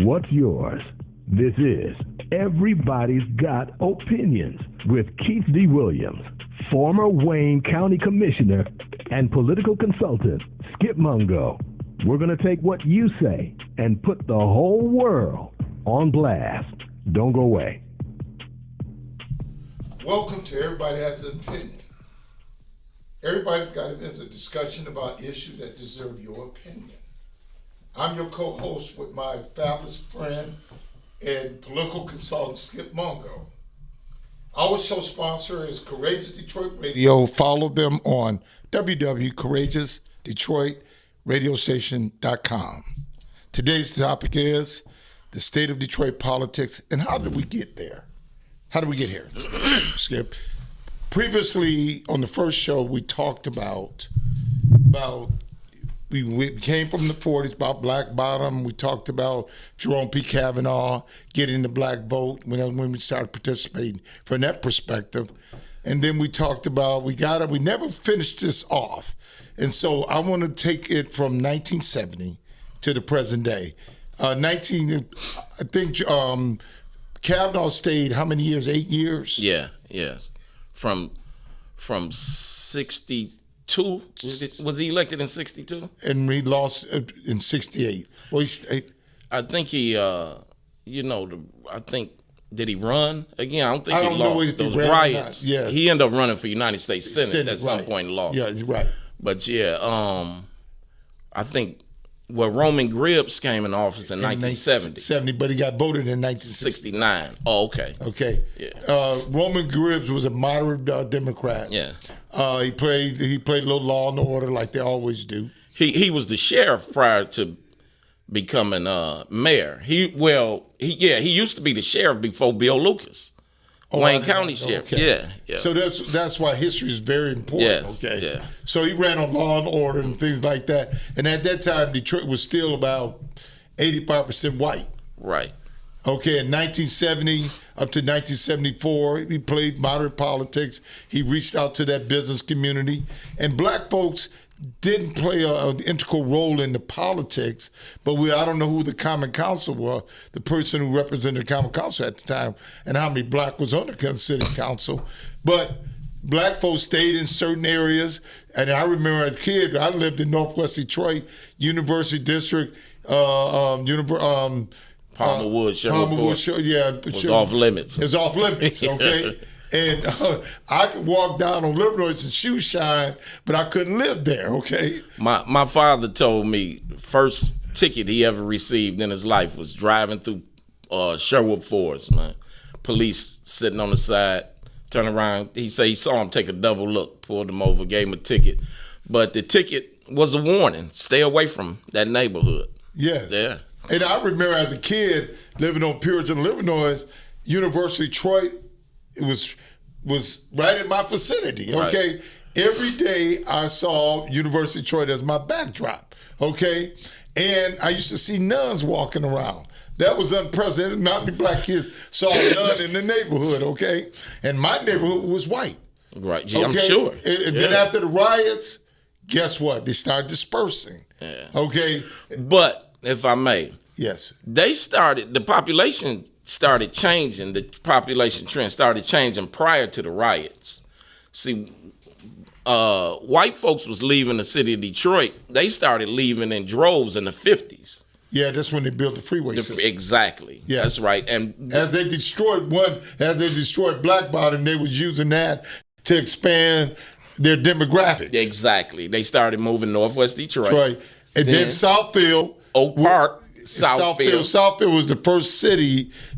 what's yours? This is Everybody's Got Opinions with Keith D. Williams, former Wayne County Commissioner and political consultant Skip Mungo. We're going to take what you say and put the whole world on blast. Don't go away. Welcome to Everybody Has an Opinion. Everybody's Got it as a discussion about issues that deserve your opinion. I'm your co-host with my fabulous friend and political consultant Skip Mungo. Our show sponsor is Courageous Detroit Radio. Follow them on www.courageousdetroitradiostation.com. Today's topic is the state of Detroit politics and how did we get there? How did we get here, Skip? Previously on the first show, we talked about we came from the 40s, about Black Bottom. We talked about Jerome P. Kavanaugh getting the black vote when we started participating from that perspective. And then we talked about, we never finished this off. And so I want to take it from 1970 to the present day. Kavanaugh stayed how many years? 8 years? Yes. From 62. Was he elected in 62? And he lost in 68. Well, I think he, did he run again? I don't think he lost. Those riots. Yes. He ended up running for United States Senate at some point and lost. Yeah, you're right. But I think Roman Gribbs came in office in 1970. But he got voted in 1969. Oh, okay. Okay. Yeah. Roman Gribbs was a moderate Democrat. Yeah. He played a little Law and Order like they always do. He was the sheriff prior to becoming mayor. He used to be the sheriff before Bill Lucas. Wayne County Sheriff. Okay. Yeah. So that's why history is very important. Yes. Okay. Yeah. So he ran on Law and Order and things like that. And at that time, Detroit was still about 85% white. Right. Okay. In 1970 up to 1974, he played moderate politics. He reached out to that business community, and black folks didn't play an integral role in the politics, but I don't know who the Common Council was, the person who represented the Common Council at the time, and how many black was on the city council. But black folks stayed in certain areas, and I remember as a kid, I lived in Northwest Detroit, University District, Palmer Woods, was off limits. It's off limits, okay? And I could walk down on Livernois and shoe shine, but I couldn't live there, okay? My father told me first ticket he ever received in his life was driving through Sherwood Forest, man. Police sitting on the side, turn around. He said he saw him take a double look, pulled him over, gave him a ticket. But the ticket was a warning. Stay away from that neighborhood. Yes. Yeah. And I remember as a kid living on Puritan, Livernois, University of Detroit, it was right in my vicinity, okay? Right. Every day I saw University of Detroit as my backdrop, okay? And I used to see nuns walking around. That was unprecedented. Not many black kids saw a nun in the neighborhood, okay? And my neighborhood was white. Right, okay? I'm sure. And then after the riots, guess what? They started dispersing, okay? But, if I may. Yes. The population started changing. The population trend started changing prior to the riots. See, white folks was leaving the city of Detroit. They started leaving in droves in the 50s. Yeah, that's when they built the freeway system. Exactly. Yeah. That's right. And as they destroyed Black Bottom, they was using that to expand their demographics. Exactly. They started moving Northwest Detroit. And then Southfield. Oak Park. Southfield was the first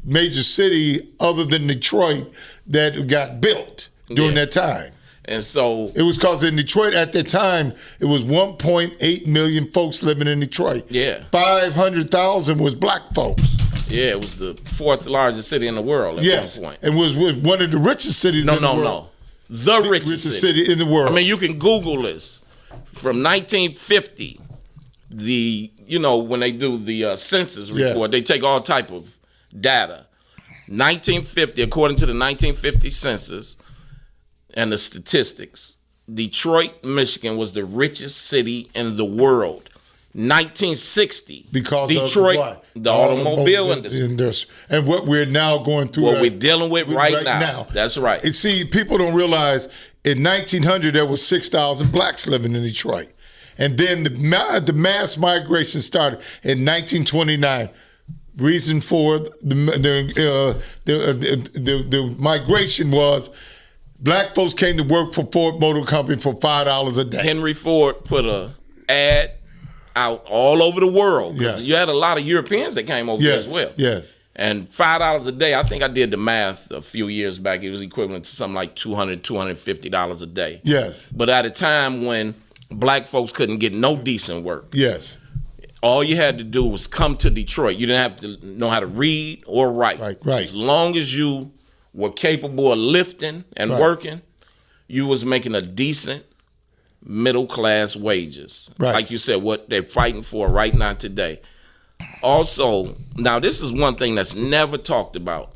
major city other than Detroit that got built during that time. And so it was because in Detroit at that time, it was 1.8 million folks living in Detroit. Yeah. 500,000 was black folks. Yeah, it was the fourth largest city in the world at one point. It was one of the richest cities in the world. No. The richest city in the world. I mean, you can Google this. From 1950, when they do the census report, they take all type of data. 1950, according to the 1950 census and the statistics, Detroit, Michigan was the richest city in the world. 1960, because Detroit, of what? the automobile industry. And what we're now going through. What we're dealing with right now. That's right. And see, people don't realize in 1900 there was 6,000 blacks living in Detroit. And then the mass migration started in 1929. Reason for the migration was black folks came to work for Ford Motor Company for $5 a day. Henry Ford put a ad out all over the world, because you had a lot of Europeans that came over here as well. Yes. And $5 a day, I think I did the math a few years back. It was equivalent to something like $200, $250 a day. Yes. But at a time when black folks couldn't get no decent work. Yes. All you had to do was come to Detroit. You didn't have to know how to read or write. Right. As long as you were capable of lifting and working, you was making a decent middle class wages. Right. Like you said, what they're fighting for right now today. Also, now this is one thing that's never talked about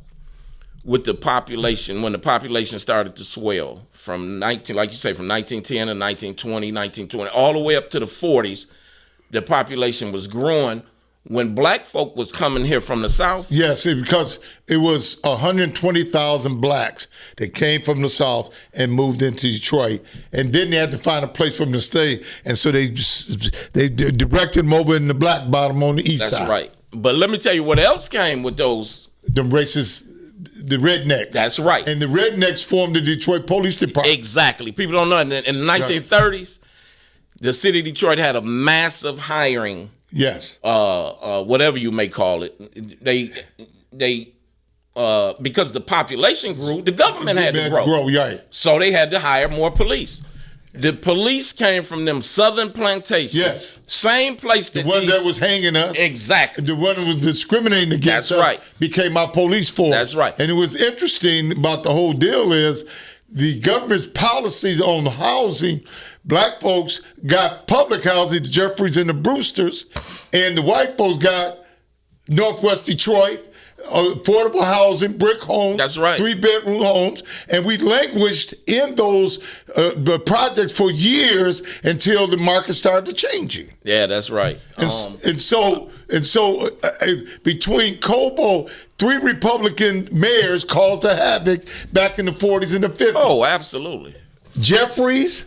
with the population, when the population started to swell from 1910 to 1920, all the way up to the 40s. The population was growing. When black folk was coming here from the South. Yes, because it was 120,000 blacks that came from the South and moved into Detroit. And then they had to find a place for them to stay. And so they directed them over in the black bottom on the east side. That's right. But let me tell you what else came with those. The racist, the rednecks. That's right. And the rednecks formed the Detroit Police Department. Exactly. People don't know. In the 1930s, the city of Detroit had a massive hiring. Yes. Whatever you may call it. They because the population grew, the government had to grow. Right. So they had to hire more police. The police came from them southern plantations. Yes. Same place that the one that was hanging us. Exactly. The one that was discriminating against us. Right. Became our police force. That's right. And it was interesting about the whole deal is the government's policies on housing. Black folks got public housing, the Jeffries and the Brewsters, and the white folks got Northwest Detroit, affordable housing, brick homes, that's right, 3-bedroom homes, and we languished in those projects for years until the market started changing. Yeah, that's right. And so between Cobo, 3 Republican mayors caused a havoc back in the 40s and the 50s. Oh, absolutely. Jeffries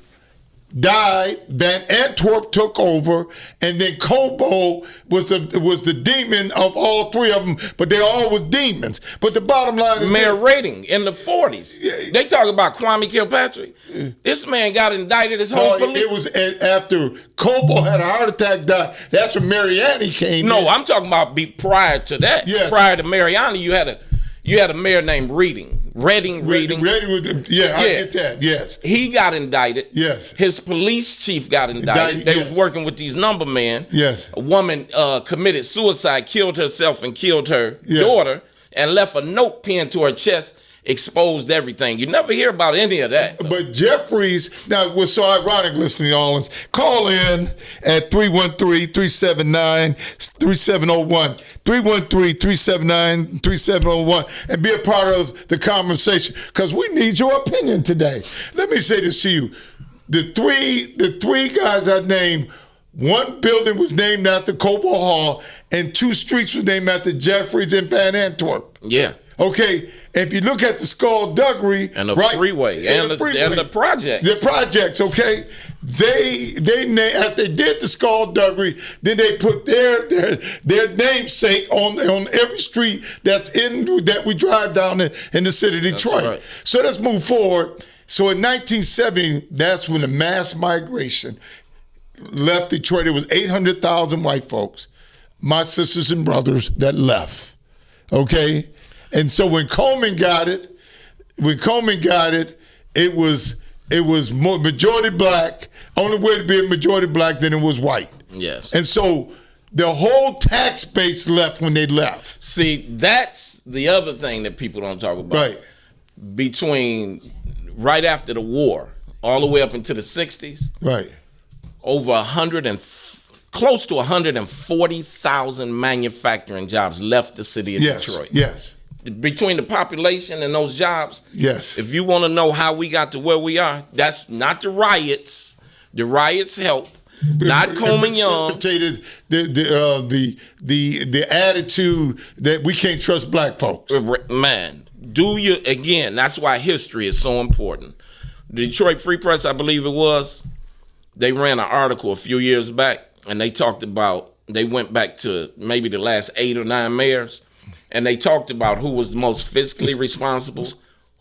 died, Van Antwerp took over, and then Cobo was the demon of all 3 of them, but they all was demons. But the bottom line is Mayor Rating in the 40s. They talk about Kwame Kilpatrick. This man got indicted his whole police. It was after Cobo had a heart attack, died. That's when Mariani came in. No, I'm talking about prior to that. Yes. Prior to Mariani, you had a mayor named Reading. Reading. I get that, yes. He got indicted. Yes. His police chief got indicted. They was working with these number men. Yes. A woman committed suicide, killed herself and killed her daughter, and left a note pinned to her chest, exposed everything. You never hear about any of that. But Jeffries, now what's so ironic listening to all this, call in at 313-379-3701, 313-379-3701, and be a part of the conversation, because we need your opinion today. Let me say this to you. The three guys I named, one building was named after Cobo Hall, and 2 streets were named after Jeffries and Van Antwerp. Yeah. Okay, if you look at the Skullduggery and the freeway and the projects, okay, they after they did the Skullduggery, then they put their namesake on every street that we drive down in the city of Detroit. That's right. So let's move forward. So in 1970, that's when the mass migration left Detroit. It was 800,000 white folks, my sisters and brothers, that left. Okay. And so when Coleman got it, it was more majority black. Only way to be a majority black than it was white. Yes. And so the whole tax base left when they left. See, that's the other thing that people don't talk about. Right. Between right after the war, all the way up into the 60s. Right. Over close to 140,000 manufacturing jobs left the city of Detroit. Yes. Between the population and those jobs, yes. If you want to know how we got to where we are, that's not the riots. The riots help, not Coleman Young. Precipitated the attitude that we can't trust black folks. Man, again, that's why history is so important. The Detroit Free Press, I believe it was, they ran an article a few years back, and they talked about, they went back to maybe the last 8 or 9 mayors, and they talked about who was the most fiscally responsible,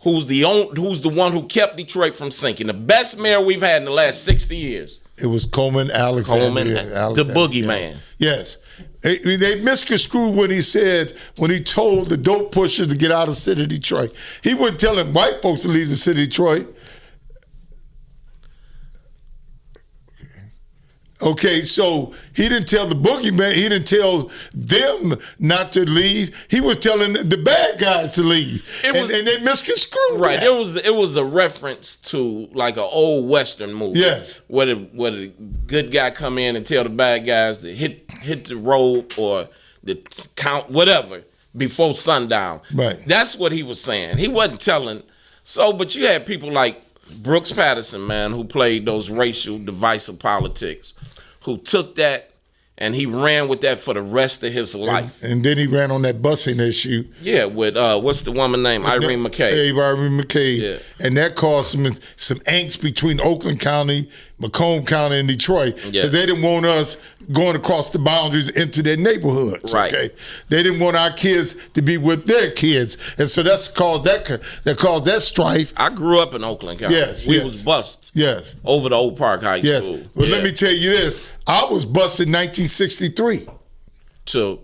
who's the one who kept Detroit from sinking. The best mayor we've had in the last 60 years. It was Coleman Alexander. The boogeyman. Yes. They misconstrued when he told the dope pushers to get out of the city of Detroit. He wasn't telling white folks to leave the city of Detroit. Okay, so he didn't tell the boogeyman, he didn't tell them not to leave. He was telling the bad guys to leave. And they misconstrued right. that. It was a reference to like an old Western movie. Yes. Where the good guy come in and tell the bad guys to hit the rope or the count, whatever, before sundown. Right. That's what he was saying. He wasn't telling. So, but you had people like Brooks Patterson, man, who played those racial divisive politics, who took that and he ran with that for the rest of his life. And then he ran on that busing issue. Yeah, with what's the woman name? Irene McKay. Irene McKay. Yeah. And that caused some angst between Oakland County, Macomb County, and Detroit. Because they didn't want us going across the boundaries into their neighborhoods. Right. Okay? They didn't want our kids to be with their kids. And so that caused that strife. I grew up in Oakland County. Yes. We was bused. Yes. Over to Oak Park High Yes. School. But let me tell you this. I was bused in 1963. So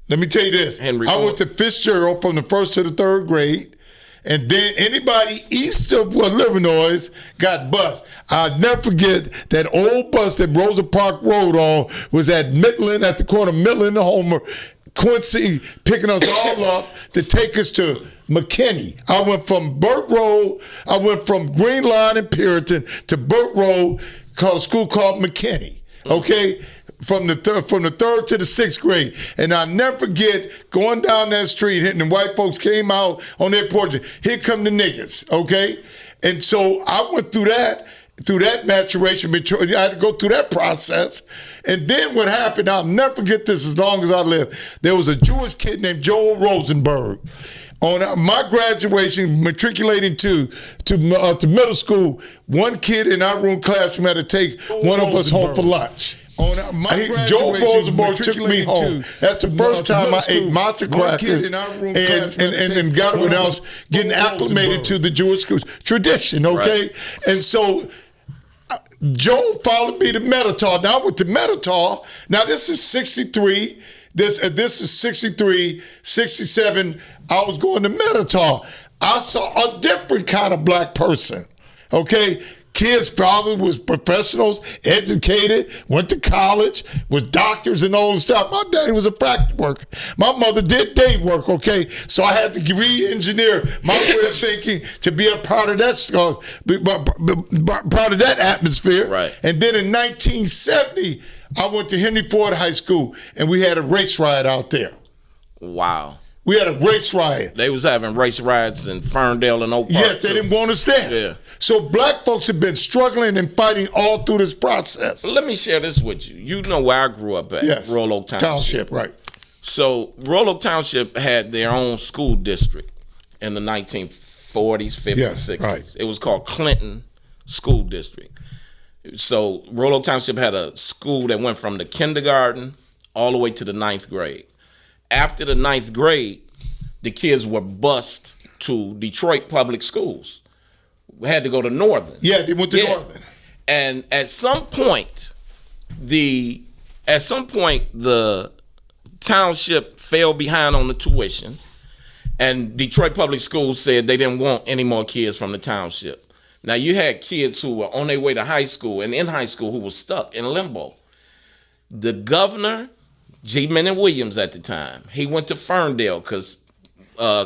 let me tell you this. Henry I Ford. went to Fitzgerald from the 1st to the 3rd grade, and then anybody east of Livernois got bused. I'll never forget that old bus that Rosa Parks rode on was at Midland, at the corner of Midland and Homer, Quincy picking us all up to take us to McKinney. I went from Burt Road, I went from Green Line and Puritan to Burt Road, called a school called McKinney. Okay? From the 3rd to the 6th grade. And I'll never forget going down that street, hitting the white folks came out on their porches. Here come the niggas, okay? And so I went through that maturation. I had to go through that process. And then what happened, I'll never forget this as long as I live. There was a Jewish kid named Joel Rosenberg. On my graduation, matriculating to middle school, one kid in our classroom had to take one of us home for lunch. Joe Rosenberg took me home. That's the first time I ate monster crackers and got when I was getting acclimated to the Jewish tradition, okay? Right. And so Joe followed me to Metatol. Now I went to Metatol. Now this is 63. This is 63, 67. I was going to Metatol. I saw a different kind of black person, okay? Kids' father was professionals, educated, went to college, was doctors and all this stuff. My daddy was a factory worker. My mother did day work, okay? So I had to re-engineer my way of thinking to be a part of that atmosphere. Right. And then in 1970, I went to Henry Ford High School, and we had a race riot out there. Wow. We had a race riot. They was having race riots in Ferndale and Oak Park. Yes, they didn't want us there. Yeah. So black folks have been struggling and fighting all through this process. Let me share this with you. You know where I grew up at, yes. Royal Oak Township. Right. So Royal Oak Township had their own school district in the 1940s, 50s, yes, 60s. Right. It was called Clinton School District. So Royal Oak Township had a school that went from the kindergarten all the way to the 9th grade. After the 9th grade, the kids were bused to Detroit public schools. We had to go to Northern. Yeah, they went to Northern. And at some point, the township fell behind on the tuition, and Detroit Public Schools said they didn't want any more kids from the township. Now, you had kids who were on their way to high school and in high school who were stuck in limbo. The governor, G. Minnie Williams at the time, he went to Ferndale because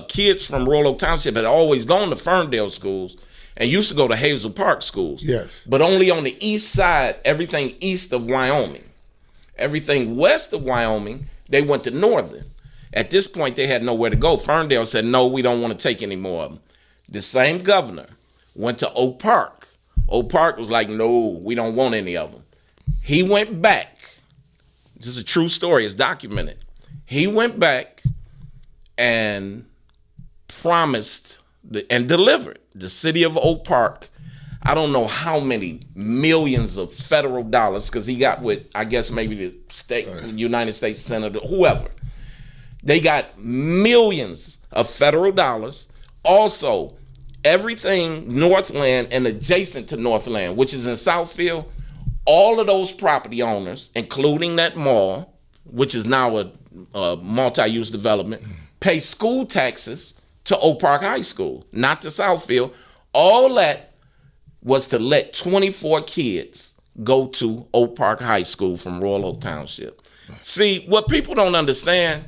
kids from Royal Oak Township had always gone to Ferndale schools and used to go to Hazel Park schools. Yes. But only on the east side, everything east of Wyoming. Everything west of Wyoming, they went to Northern. At this point, they had nowhere to go. Ferndale said, no, we don't want to take any more of them. The same governor went to Oak Park. Oak Park was like, no, we don't want any of them. He went back. This is a true story. It's documented. He went back and promised and delivered the city of Oak Park. I don't know how many millions of federal dollars, because he got with, I guess, maybe the state, United States Senator, whoever. They got millions of federal dollars. Also, everything Northland and adjacent to Northland, which is in Southfield, all of those property owners, including that mall, which is now a multi-use development, pay school taxes to Oak Park High School, not to Southfield. All that was to let 24 kids go to Oak Park High School from Royal Oak Township. See, what people don't understand,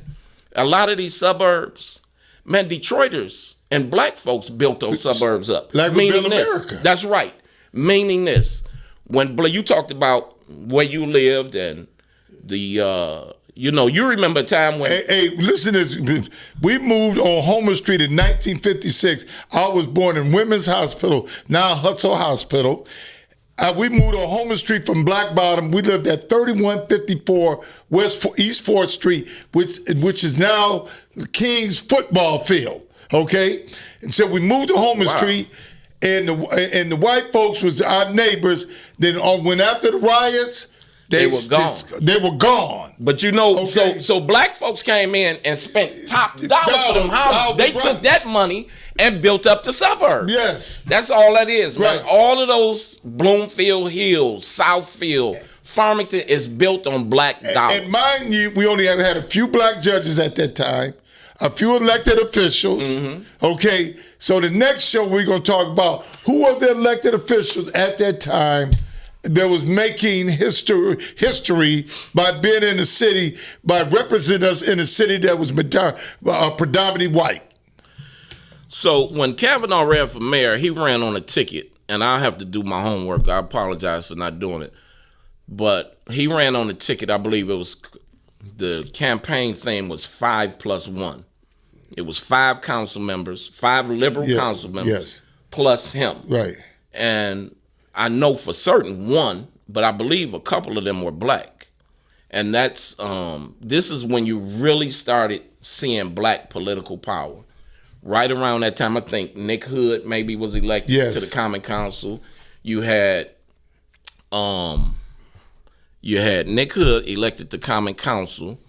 a lot of these suburbs, man, Detroiters and black folks built those suburbs up. Like we built America. That's right. Meaning this, when you talked about where you lived and the, you remember a time when... Hey, listen to this. We moved on Homer Street in 1956. I was born in Women's Hospital, now Hutzel Hospital. We moved on Homer Street from Black Bottom. We lived at 3154 East 4th Street, which is now King's football field, okay? And so we moved to Homer Street, and the white folks was our neighbors. Then when after the riots, they were gone. They were gone. But so black folks came in and spent top dollar for them houses. They took that money and built up the suburbs. Yes. That's all that is, right. Man. All of those Bloomfield Hills, Southfield, Farmington is built on black dollars. And mind you, we only had a few black judges at that time, a few elected officials. Mm-hmm. Okay, so the next show we're going to talk about who are the elected officials at that time that was making history by being in the city, by representing us in a city that was predominantly white. So when Kavanaugh ran for mayor, he ran on a ticket, and I have to do my homework. I apologize for not doing it. But he ran on a ticket. I believe it was, the campaign theme was 5+1. It was 5 council members, 5 liberal council members, plus him. Right. And I know for certain one, but I believe a couple of them were black. And that's, this is when you really started seeing black political power. Right around that time, I think Nick Hood maybe was elected to the Common Council. You had Nick Hood elected to Common Council.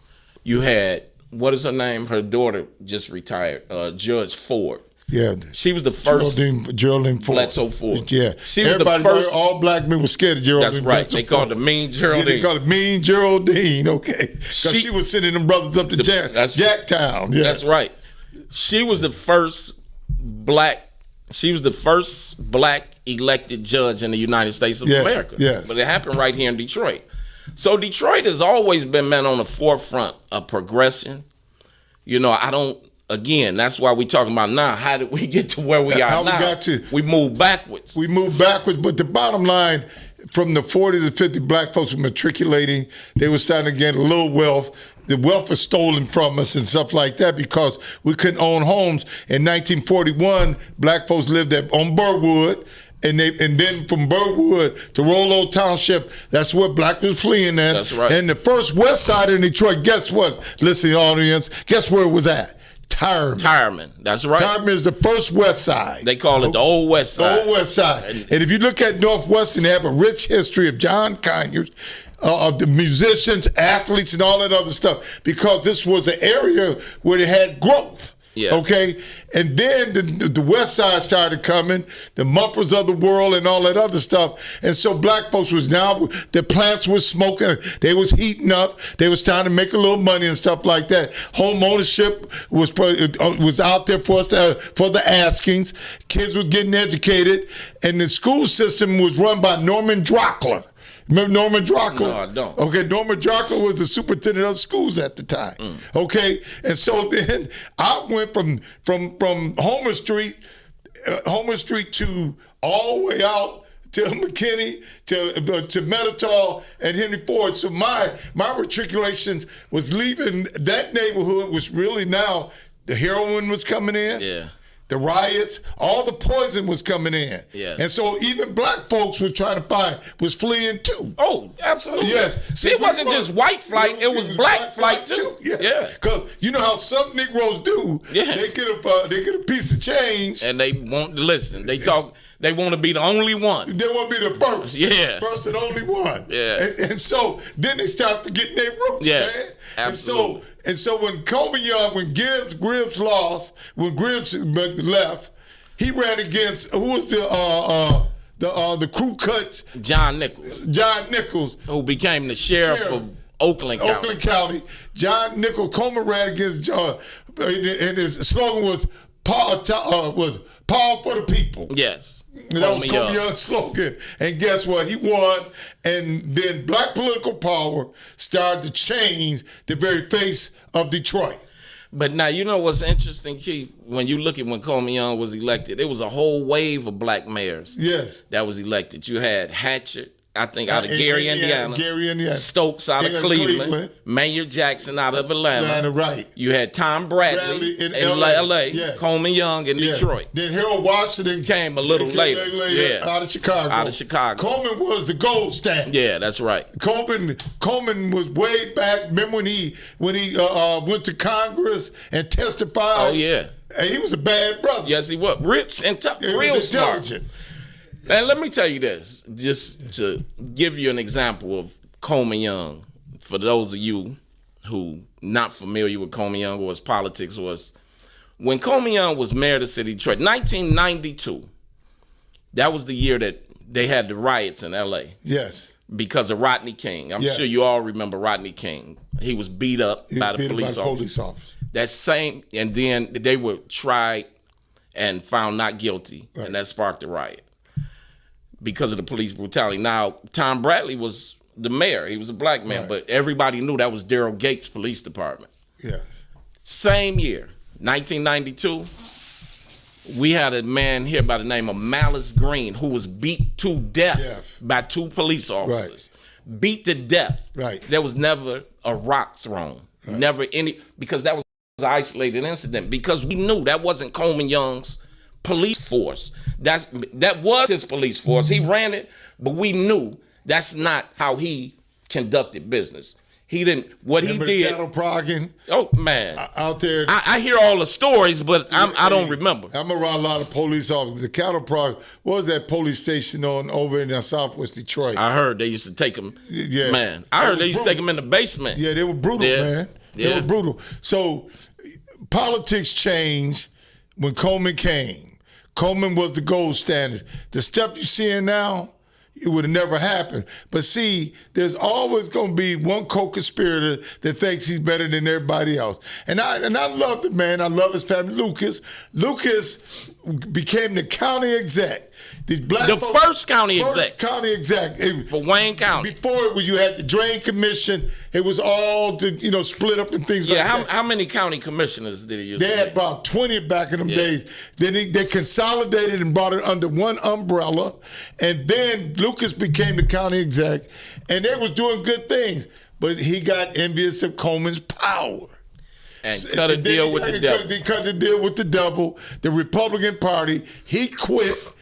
You had, what is her name? Her daughter just retired, Judge Ford. Yeah, she was the first. Geraldine Ford. Bledsoe Ford. Yeah, she was the first. All black men were scared of Geraldine. That's right. Bledsoe they called her Mean Geraldine. Yeah, they called her Mean Geraldine. Okay, because she was sending them brothers up to Jacktown. Yeah. That's right. She was the first black elected judge in the United States of America. Yes. But it happened right here in Detroit. So Detroit has always been, man, on the forefront of progression. Again, that's why we talking about now. How did we get to where we are now? We moved backwards. But the bottom line, from the 40s and 50s, black folks were matriculating. They were starting to get a little wealth. The wealth was stolen from us and stuff like that because we couldn't own homes. In 1941, black folks lived on Burwood. And then from Burwood to Royal Oak Township, that's where black was fleeing at. That's right. And the first west side in Detroit, guess what, listening audience, guess where it was at? Tireman. That's right. Tireman is the first west side. They call it the old west side. The old west side. And if you look at Northwestern, they have a rich history of John Conyers, of the musicians, athletes, and all that other stuff, because this was an area where they had growth. Yeah. Okay, and then the West Side started coming, the Muffers of the world, and all that other stuff. And so black folks was now, the plants was smoking, they was heating up, they was trying to make a little money and stuff like that. Home ownership was out there for us for the askings. Kids was getting educated, and the school system was run by Norman Drockler. Remember Norman Drockler? No, I don't. Okay, Norman Drockler was the superintendent of schools at the time. Okay, and so then I went from Homer Street to all the way out to McKinney, to Metatol and Henry Ford. So my matriculations was leaving that neighborhood, was really now the heroin was coming in. Yeah. the riots, all the poison was coming in. Yeah. And so even black folks were trying to was fleeing too. Oh, absolutely. Yes. See, it wasn't just white flight, it was black flight too. Yeah. Because you know how some Negroes do. Yeah. They get a piece of change. And they won't listen. They talk. They want to be the only one. They want to be the first. Yeah. First and only one. Yeah. And so then they start forgetting their roots, Yes, man. absolutely. And so when Coleman Young, when Gibbs lost, when Gibbs left, he ran against who was the crew cut John Nichols, John Nichols, who became the sheriff of Oakland County. John Nichols. Coleman ran against John, and his slogan was "Power for the people." Yes. That was Coleman Young's slogan. And guess what? He won. And then black political power started to change the very face of Detroit. But now, you know what's interesting, Keith? When you look at when Coleman Young was elected, it was a whole wave of black mayors that was elected. You had Hatchett, I think, out of Gary, Indiana. Stokes out of Cleveland. Mayor Jackson out of Atlanta. Right. You had Tom Bradley in LA. Yes. Coleman Young in Detroit. Then Harold Washington came a little later. Out of Chicago. Coleman was the gold standard. Yeah, that's right. Coleman was way back. Remember when he went to Congress and testified? Oh, yeah. And he was a bad brother. Yes, he was. Rich and real smart. And let me tell you this, just to give you an example of Coleman Young, for those of you who not familiar with Coleman Young or his politics, was when Coleman Young was mayor of the city of Detroit, 1992, that was the year that they had the riots in L.A. Yes. Because of Rodney King. I'm sure you all remember Rodney King. He was beat up by the police officer. That same, and then they were tried and found not guilty, and that sparked the riot because of the police brutality. Now, Tom Bradley was the mayor. He was a black man, but everybody knew that was Daryl Gates' police department. Yes. Same year, 1992, we had a man here by the name of Malice Green who was beat to death by two police officers. Right. Beat to death. Right. There was never a rock thrown. Right. Never any, because that was an isolated incident, because we knew that wasn't Coleman Young's police force. That was his police force. He ran it, but we knew that's not how he conducted business. He didn't. What Remember he did. Cattle progging. Oh man, out there. I hear all the stories, but I don't remember. I'm around a lot of police officers. The cattle prog. What was that police station over in Southwest Detroit? I heard they used to take them. Yeah, man. I heard they used to take them in the basement. Yeah, they were brutal, man. They were brutal. So politics changed when Coleman came. Coleman was the gold standard. The stuff you're seeing now, it would have never happened. But see, there's always going to be one co-conspirator that thinks he's better than everybody else. And I love the man. I love his family. Lucas became the county exec. First county exec for Wayne County. Before it was, you had the Drain Commission. It was all split up and things like that. How many county commissioners did he use? They had about 20 back in them days. Then they consolidated and brought it under one umbrella. And then Lucas became the county exec. And they was doing good things. But he got envious of Coleman's power. And cut a deal with the devil. He cut the deal with the devil. The Republican Party. He quit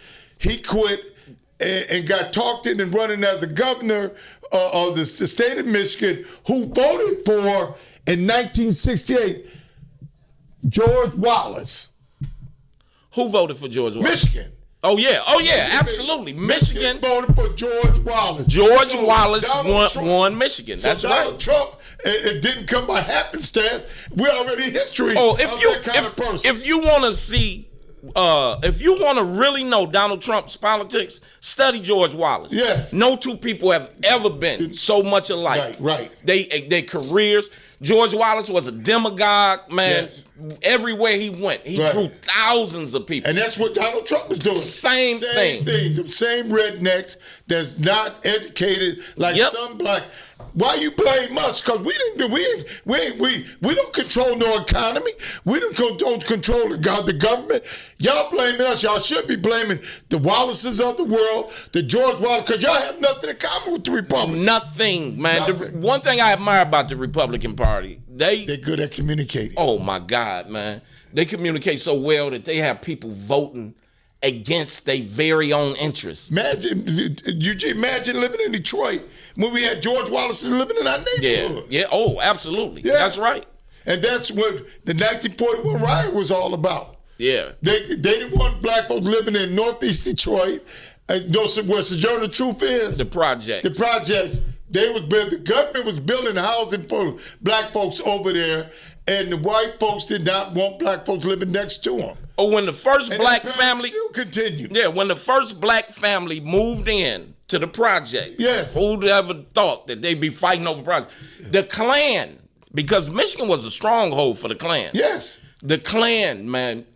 and got talked in and running as a governor of the state of Michigan, who voted for, in 1968, George Wallace. Who voted for George Wallace? Michigan. Oh, yeah, absolutely. Michigan voted for George Wallace. George Wallace won Michigan. That's right. Donald Trump, it didn't come by happenstance. We're already in history of that kind of person. If you want to see, if you want to really know Donald Trump's politics, study George Wallace. Yes. No two people have ever been so much alike. Right. They careers. George Wallace was a demagogue, man. Yes. Everywhere he went, he drew thousands of people. And that's what Donald Trump was doing. Same thing. The same rednecks that's not educated like some black. Why you blame us? Because we don't control no economy. We don't control the government. Y'all blaming us. Y'all should be blaming the Wallaces of the world, the George Wallace, because y'all have nothing in common with the Republicans. Nothing, man. The one thing I admire about the Republican Party, They're good at communicating. Oh my God, man. They communicate so well that they have people voting against their very own interests. Imagine, Eugene, imagine living in Detroit when we had George Wallace living in our neighborhood. Yeah. Oh, absolutely. Yeah. That's right. And that's what the 1941 riot was all about. Yeah. They didn't want black folks living in Northeast Detroit. Where Sojourner Truth is. The projects. The projects. The government was building housing for black folks over there, and the white folks did not want black folks living next to them. Oh, when the first And black that family still continued. Yeah, when the first black family moved in to the project, Yes. who'd ever thought that they'd be fighting over projects? The Klan, because Michigan was a stronghold for the Klan. Yes. The Klan, man,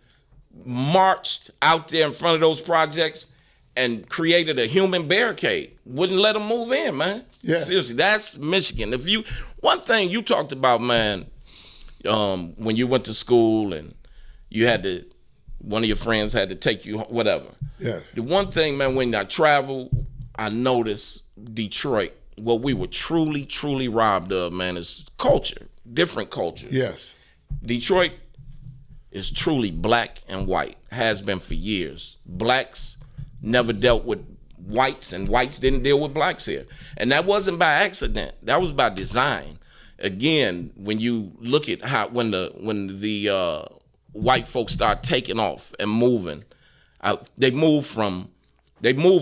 marched out there in front of those projects and created a human barricade. Wouldn't let them move in, man. Yes. Seriously, that's Michigan. One thing you talked about, man, when you went to school and you had to, one of your friends had to take you, whatever. Yes. The one thing, man, when I traveled, I noticed Detroit, what we were truly, truly robbed of, man, is culture, different culture. Yes. Detroit is truly black and white, has been for years. Blacks never dealt with whites, and whites didn't deal with blacks here. And that wasn't by accident. That was by design. Again, when you look at how when the white folks start taking off and moving, they move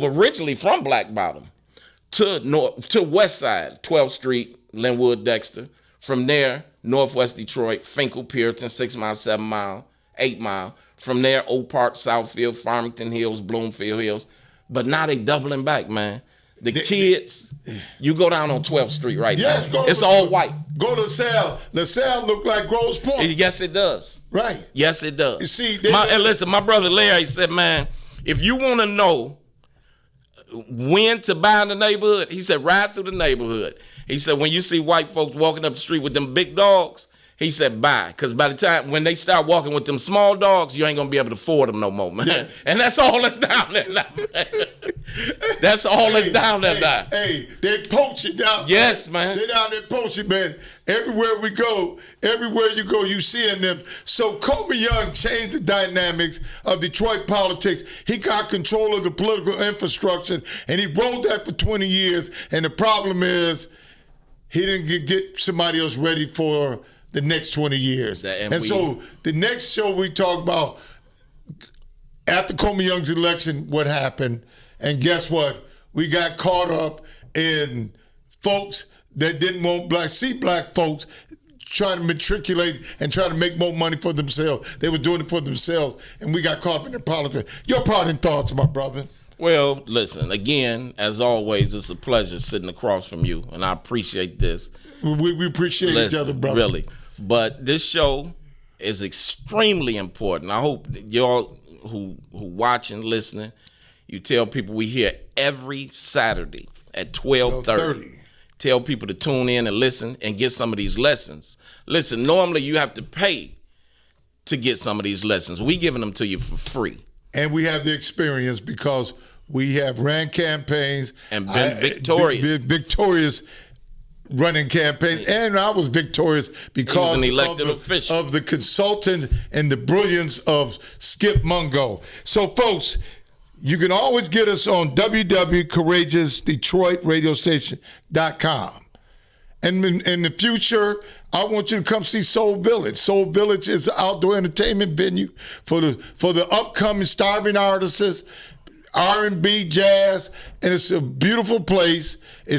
originally from Black Bottom to West Side, 12th Street, Linwood, Dexter. From there, Northwest Detroit, Finkel, Puritan, 6 Mile, 7 Mile, 8 Mile. From there, Oak Park, Southfield, Farmington Hills, Bloomfield Hills. But now they doubling back, man. The kids, you go down on 12th Street right now. It's all white. Go to LaSalle. LaSalle look like Grosse Pointe. Yes, it does. Right. Yes, it does. You see, and listen, my brother Larry said, man, if you want to know when to buy in the neighborhood, he said, ride through the neighborhood. He said, when you see white folks walking up the street with them big dogs, he said, buy. Because by the time, when they start walking with them small dogs, you ain't going to be able to afford them no more, man. Yeah. And that's all that's down there now, man. That's all that's down there now. Hey, they poaching down. Yes, man. They down there poaching, man. Everywhere we go, everywhere you go, you seeing them. So Coleman Young changed the dynamics of Detroit politics. He got control of the political infrastructure, and he rolled that for 20 years. And the problem is, he didn't get somebody else ready for the next 20 years. So the next show we talk about, after Coleman Young's election, what happened, and guess what? We got caught up in folks that didn't want black folks trying to matriculate and trying to make more money for themselves. They were doing it for themselves, and we got caught up in their politics. Your parting thoughts, my brother? Well, listen, again, as always, it's a pleasure sitting across from you, and I appreciate this. We appreciate each other, brother. Really. But this show is extremely important. I hope that y'all who watching, listening, you tell people we here every Saturday at 12:30. Tell people to tune in and listen and get some of these lessons. Listen, normally you have to pay to get some of these lessons. We giving them to you for free. And we have the experience because we have ran campaigns. And been victorious. Been victorious running campaigns. And I was victorious because an elected official. Of the consultant and the brilliance of Skip Mungo. So, folks, you can always get us on www.courageousdetroitradiostation.com. And in the future, I want you to come see Soul Village. Soul Village is an outdoor entertainment venue for the upcoming starving artists, R&B, jazz, and it's a beautiful place. It's